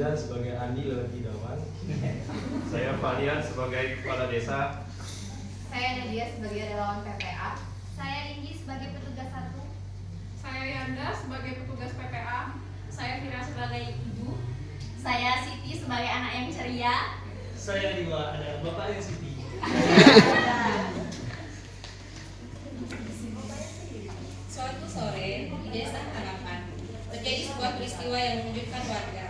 Hamzah sebagai Andi Lelakidawan. Saya Falian sebagai kepala desa. Saya Nadia sebagai relawan PPA. Saya Indi sebagai petugas 1. Saya Yanda sebagai petugas PPA. Saya Fira sebagai ibu. Saya Siti sebagai anak yang ceria. Saya Diwa, ada bapaknya Siti. Suatu sore di desa Harapan terjadi sebuah peristiwa yang mengejutkan warga.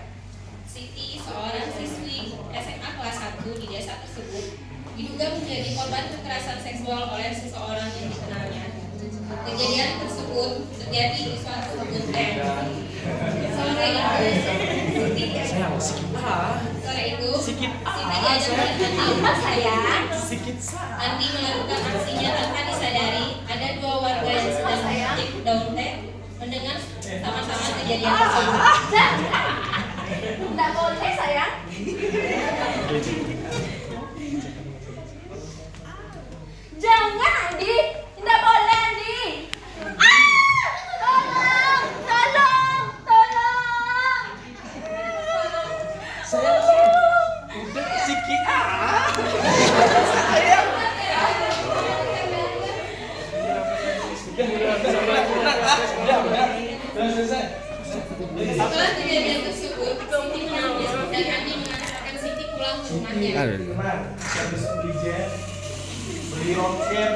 Siti, seorang siswi SMA kelas 1 di desa tersebut, diduga menjadi korban kekerasan seksual oleh seseorang yang dikenalnya. Kejadian tersebut terjadi di suatu kebun teh. Sore itu, Siti diajak oleh sayang. Andi melakukan aksinya tanpa disadari. Ada dua warga yang sedang memetik daun teh mendengar sama-sama kejadian tersebut. Tidak boleh sayang. Jangan Andi, tidak boleh Andi. Tolong. Saya udah Siki Setelah kejadian tersebut, Siti menangis dan Andi mengantarkan Siti pulang ke rumahnya. Teman, saya bisa beli jet, beli roket.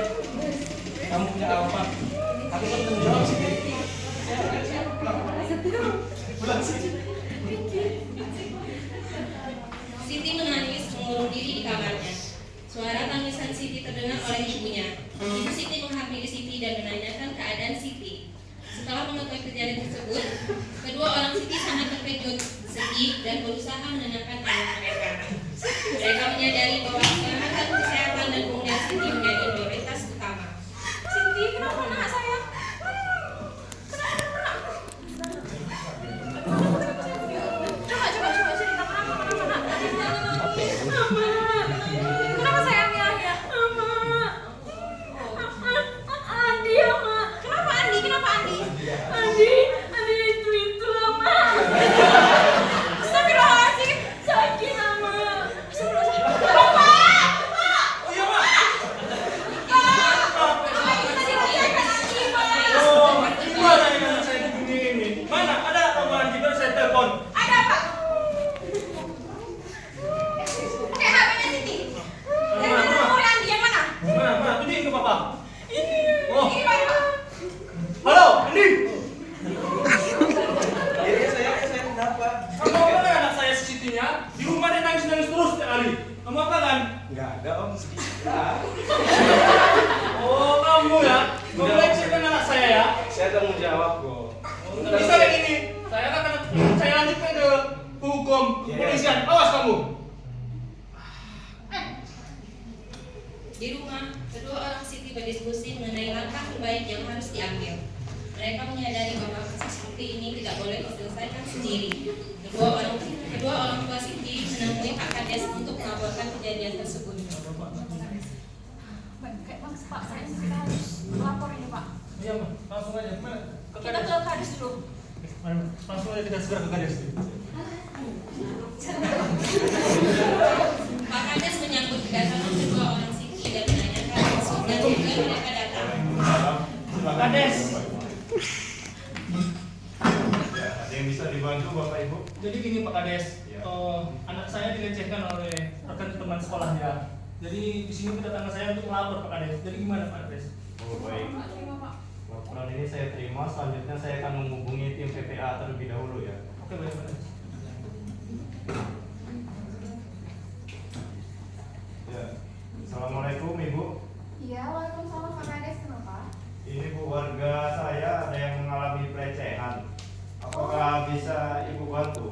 Kamu punya apa? Aku kan tanggung jawab sih. Pulang sih. Siti menangis mengurung diri di kamarnya. Suara tangisan Siti terdengar oleh ibunya. Ibu Siti menghampiri Siti dan menanyakan keadaan Siti. Setelah mengetahui kejadian tersebut, kedua orang Siti sangat terkejut, sedih, dan berusaha menenangkan anak mereka. Mereka menyadari bahwa keselamatan, kesehatan, dan kemudian Siti menjadi prioritas utama. Siti, kenapa nak sayang? Coba sini, kenapa kenapa sayang ya? Andi ya mak. Kenapa Andi? Andi itu ama. Astagfirullahaladzim. Sakit ama. Bapak. Oh iya Mak. Oh, Gimana ini anak saya begini ini? Mana? Ada nomor Andi baru saya telepon. ada apa? Pakai HP-nya Siti. Dari mana nomor Andi yang mana? Mana? Tunjukin ke Papa. Ini. Oh. Ini Pak. Halo, Andi. Iya saya kenapa? Kamu apa kan anak saya Sitinya? Di rumah dia nangis terus setiap hari. Kamu apa kan? Enggak ada om sedikit. Oh, kamu ya? Kamu lecehkan anak saya ya? Saya tanggung jawab kok. Nggak bisa kayak gini. Saya akan saya lanjutkan ke hukum kepolisian. Awas kamu. Di rumah, kedua orang Siti berdiskusi mengenai langkah terbaik yang harus diambil. Mereka menyadari bahwa kasus seperti ini tidak boleh diselesaikan sendiri. Kedua orang tua Siti menemui Pak Kades untuk melaporkan kejadian tersebut. Pak, kita harus lapor ini Pak. Iya, Pak. Langsung aja. Mana? Ke Kita Kades. ke Kades dulu. Mari, Pak. Langsung aja kita segera ke Kades. Pak Kades menyambut kedatangan kedua orang Siti dan menanyakan maksud dan tujuan mereka datang. Pak Kades. Ya, ada yang bisa dibantu Bapak Ibu? Jadi gini Pak Kades, Ya. anak saya dilecehkan oleh rekan teman sekolahnya. Jadi di sini kedatangan saya untuk melapor Pak Kades. Jadi gimana Pak Kades? Oh baik. Laporan ini saya terima. Selanjutnya saya akan menghubungi tim PPA terlebih dahulu ya. Oke baik Pak Kades. Ya. Assalamualaikum Ibu. Iya, waalaikumsalam Pak Kades, kenapa? Ini Bu, warga saya ada yang mengalami pelecehan. Apakah bisa Ibu bantu?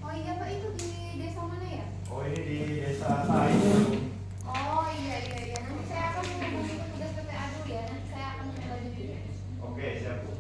Oh iya Pak, itu di desa mana ya? Oh ini di desa Tai. Oh iya. Nanti saya akan menghubungi petugas PPA dulu ya. Nanti saya akan menindaklanjuti. Oke siap Bu.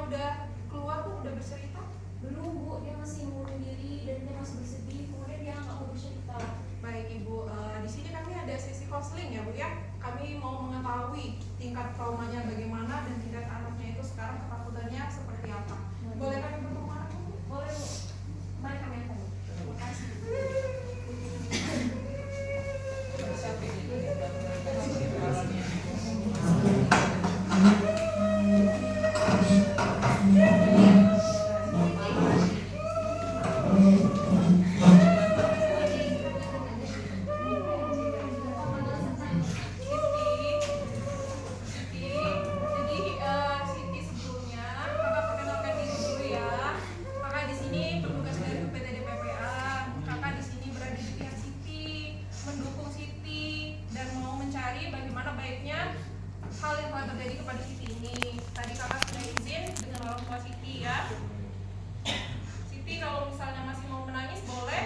udah keluar Bu, udah bercerita? Belum Bu, dia masih ngurung diri dan dia masih bersedih. Kemudian dia nggak mau bercerita. Baik Ibu, di sini kami ada sesi konseling ya Bu ya. Kami mau mengetahui tingkat traumanya bagaimana dan tingkat anaknya itu sekarang ketakutannya seperti apa. Boleh kami bertemu anak Bu? Boleh Bu, mari kami antar. Terima kasih. Siti sebelumnya kakak perkenalkan diri dulu ya. Kakak di sini petugas dari UPTD PPA. Kakak di sini berada di pihak Siti, mendukung Siti dan mau mencari bagaimana baiknya hal yang telah terjadi kepada Siti ini. Tadi kakak sudah izin dengan orang tua Siti ya. Siti kalau misalnya masih mau menangis boleh,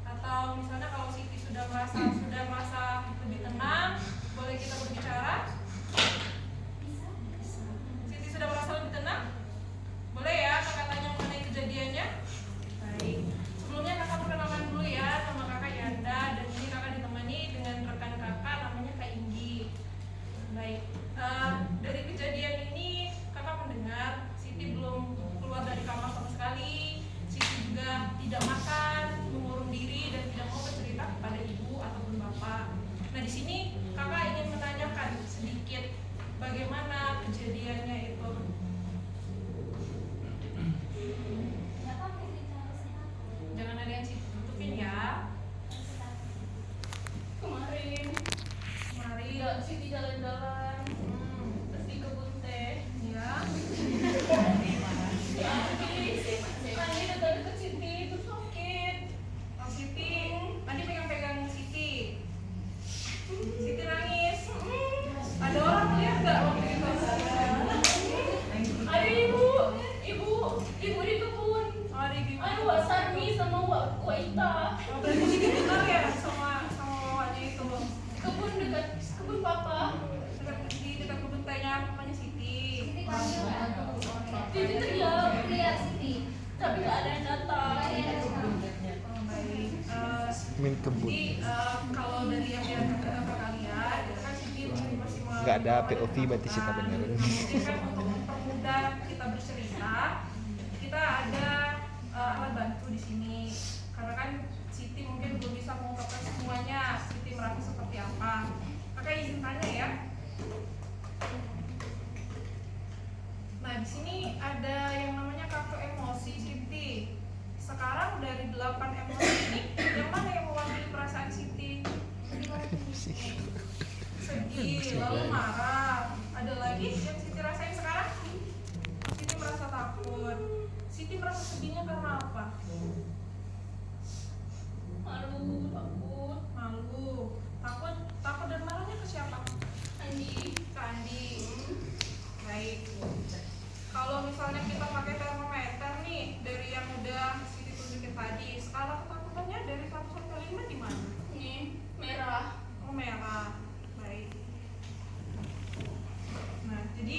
atau misalnya kalau Siti sudah merasa lebih tenang, boleh kita berbicara. Siti sudah merasa lebih tenang? Boleh ya kakak tanya mengenai kejadiannya? Baik. Sebelumnya kakak perkenalkan dulu ya, nama kakak Yanda dan ini kakak ditemani dengan rekan kakak namanya Kak Inggi. Baik. Dari kejadian ini kakak mendengar Siti belum keluar dari kamar sama sekali. Siti juga tidak makan, mengurung diri dan tidak mau bercerita kepada ibu ataupun bapak. Nah di sini kakak ingin menanyakan sedikit bagaimana kejadiannya itu. Jangan ada yang tutupin ya. Kemarin Siti jalan-jalan terus di kebun teh. Ya. Tadi dekat-dekat Siti itu sakit. Oh, Siti, tadi pegang-pegang Siti. Siti nangis. Ada orang lihat nggak waktu itu? Ada ibu di kebun. Oh, ada ibu. Aduh, Wak Sarmi sama Wak Ita. Oh, berarti Siti kenal ya sama wawaknya itu. Kebun dekat kebun papa. Dekat kebun tehnya namanya Siti. Siti panggil nggak? Siti teriak, Lihat Siti. tapi nggak ada yang datang. Oh, baik. Jadi kalau dari yang dia kata kalian, itu kan Siti masih Nggak ada POV berarti Sita bener. Mungkin kan untuk mempermudah kita bercerita, kita ada alat bantu di sini. Karena kan Siti mungkin belum bisa mengungkapkan semuanya. Siti merasa seperti apa? Kakak izin tanya ya. Nah di sini ada yang namanya kartu emosi Siti. Sekarang dari 8 emosi ini, yang mana yang mewakili perasaan Siti? Sedih, lalu marah. Ada lagi yang Siti rasain sekarang? Siti merasa takut. Siti merasa sedihnya karena apa? Malu, takut. Malu, takut dan marahnya ke siapa? Andi. Ke Andi. Baik. Kalau misalnya kita pakai termometer nih dari yang udah Siti tunjukin tadi, skala ketakutannya dari 1 sampai 5 di mana? Ini merah. Oh, merah. Baik. Nah, jadi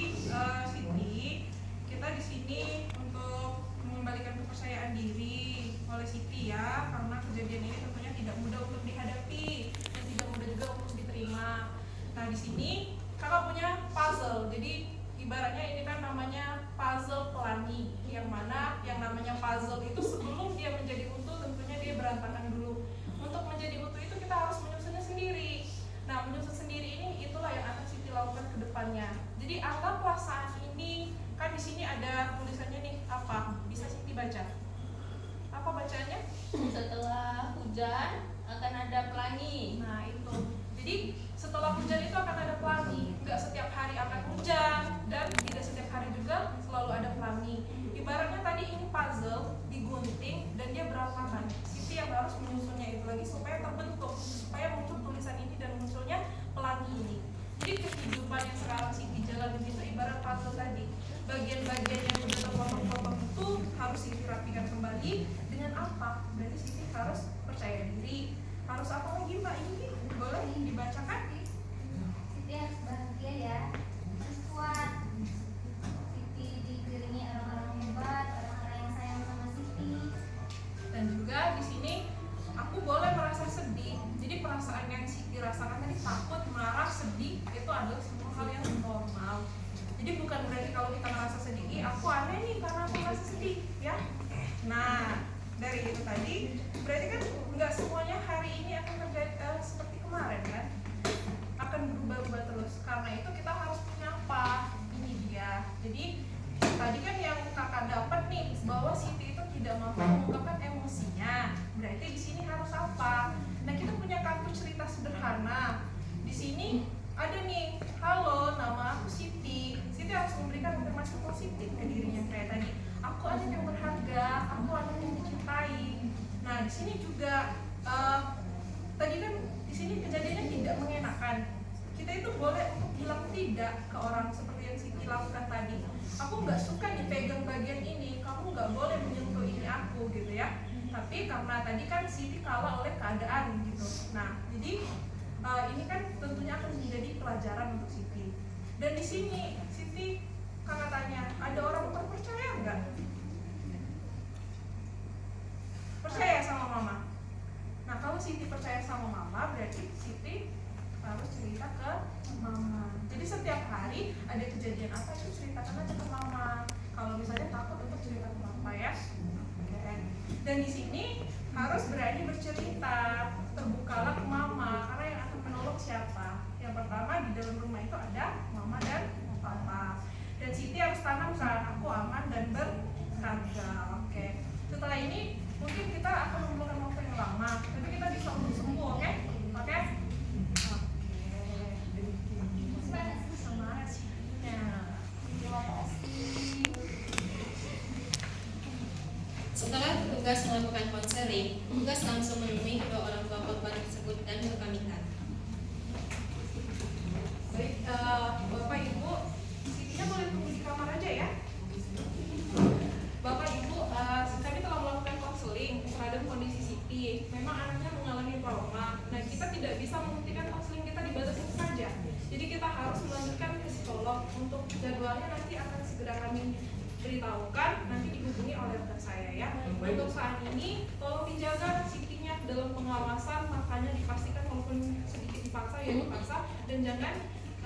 Siti, kita di sini untuk mengembalikan kepercayaan diri oleh Siti ya, karena kejadian ini tentunya tidak mudah untuk dihadapi dan tidak mudah juga untuk diterima. Nah, di sini kakak punya puzzle. Jadi ibaratnya ini kan namanya puzzle pelangi, yang mana yang namanya puzzle itu sebelum dia menjadi utuh tentunya dia berantakan dulu. Untuk menjadi utuh itu kita harus menyusunnya sendiri. Nah, menyusun sendiri ini itulah yang akan Siti lakukan ke depannya. Jadi anggaplah saat ini kan di sini ada tulisannya nih apa? Bisa Siti baca? Apa bacaannya? Setelah hujan akan ada pelangi. Nah, itu. Jadi setelah hujan itu akan ada pelangi. Enggak setiap hari akan hujan dan tidak setiap hari juga selalu ada pelangi. Ibaratnya tadi ini puzzle digunting dan dia berantakan. Siti yang harus menyusunnya itu lagi supaya terbentuk, supaya muncul tulisan ini dan munculnya pelangi ini. Jadi kehidupan yang sekarang Siti jalani itu ibarat puzzle tadi. Bagian-bagian yang sudah terpotong-potong itu harus Siti rapikan kembali dengan apa? Berarti Siti harus percaya diri. Harus apa lagi Mbak Inggi? Boleh dibacakan? Siti harus bahagia ya, harus kuat. Siti dikelilingi aneh nih karena aku merasa sedih ya. Nah, dari itu tadi berarti kan nggak semuanya hari ini akan terjadi seperti kemarin kan, akan berubah-ubah terus. Karena itu kita harus punya apa? Ini dia. Jadi tadi kan yang kakak dapat nih bahwa Siti itu tidak mampu mengungkapkan emosinya. Berarti di sini harus apa? Nah, kita punya kartu cerita sederhana. Di sini ada nih, halo, nama aku Siti. Siti harus memberikan informasi positif ke dirinya kayak tadi. Aku anak yang berharga, aku anak yang dicintai. Nah, di sini juga tadi kan di sini kejadiannya tidak mengenakan. Kita itu boleh untuk bilang tidak ke orang seperti yang Siti lakukan tadi. Aku nggak suka dipegang bagian ini, kamu nggak boleh menyentuh ini aku gitu ya. Tapi karena tadi kan Siti kalah oleh keadaan gitu. Nah, jadi ini kan tentunya akan menjadi pelajaran untuk Siti. Dan di sini Siti kakak tanya, ada orang percaya nggak? Percaya sama mama. Nah, kalau Siti percaya sama mama, berarti Siti harus cerita ke mama. Jadi setiap hari ada kejadian apa itu ceritakan aja ke mama. Kalau misalnya takut untuk cerita ke papa ya. Oke. Dan di sini harus berani bercerita, terbukalah ke mama, karena yang akan menolong siapa? Yang pertama di dalam rumah itu ada mama dan papa. Dan Siti harus tanamkan aku aman dan berharga. Oke. Setelah ini mungkin kita akan memerlukan waktu yang lama, tapi kita bisa untuk sembuh, oke? Oke? Sama Sitinya. Terima kasih. Setelah petugas melakukan konseling, petugas langsung menemui kedua orang tua korban tersebut dan berpamitan. Baik, Bapak Ibu, Sitinya boleh tunggu di kamar aja ya. Bapak Ibu, kami telah melakukan konseling terhadap kondisi Siti. Memang anaknya mengalami trauma. Nah, kita tidak bisa menghentikan konseling kita dibatasi saja. Jadi kita harus melanjutkan ke psikolog. Untuk jadwalnya nanti akan segera kami beritahukan, nanti dihubungi oleh rekan saya ya. Untuk saat ini, tolong dijaga Sitinya dalam pengawasan, makanya dipastikan walaupun sedikit dipaksa ya dipaksa, dan jangan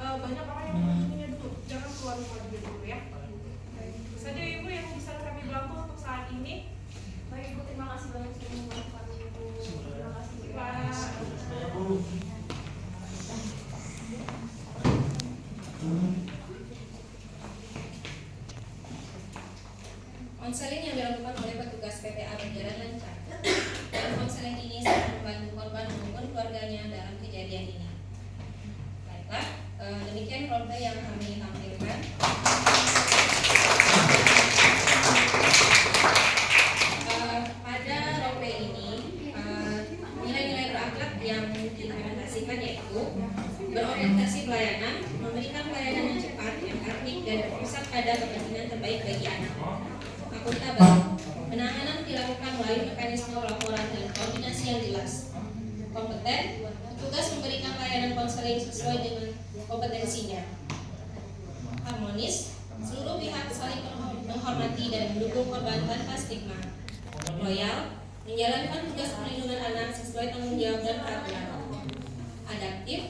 banyak orang yang mengunjunginya dulu, jangan keluar dulu ya. Itu saja Ibu yang bisa kami bantu untuk saat ini. Baik Ibu, terima kasih banyak sudah membantu Ibu. Terima kasih Pak. Konseling yang dilakukan oleh petugas PPA berjalan lancar. Dan konseling ini sangat membantu korban maupun keluarganya dalam kejadian ini. Baiklah, demikian roleplay yang kami tampilkan. Pada roleplay ini, nilai-nilai berakhlak yang diimplementasikan yaitu berorientasi pelayanan, memberikan pelayanan yang cepat, yang aktif, dan berpusat pada kepentingan terbaik bagi anak. Akuntabel, penanganan dilakukan melalui mekanisme laporan dan koordinasi yang jelas. Kompeten, petugas memberikan layanan konseling sesuai dengan kompetensinya. Harmonis, seluruh pihak saling menghormati dan mendukung korban tanpa stigma. Loyal, menjalankan tugas perlindungan anak sesuai tanggung jawab dan peraturan. Adaptif,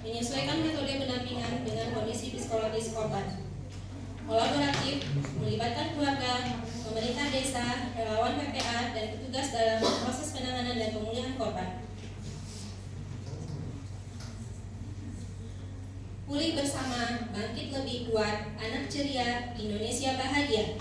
menyesuaikan metode pendampingan dengan kondisi psikologis korban. Kolaboratif, melibatkan keluarga, pemerintah desa, relawan PPA, dan petugas dalam proses penanganan dan pemulihan korban. Pulih bersama, bangkit lebih kuat, anak ceria, Indonesia bahagia.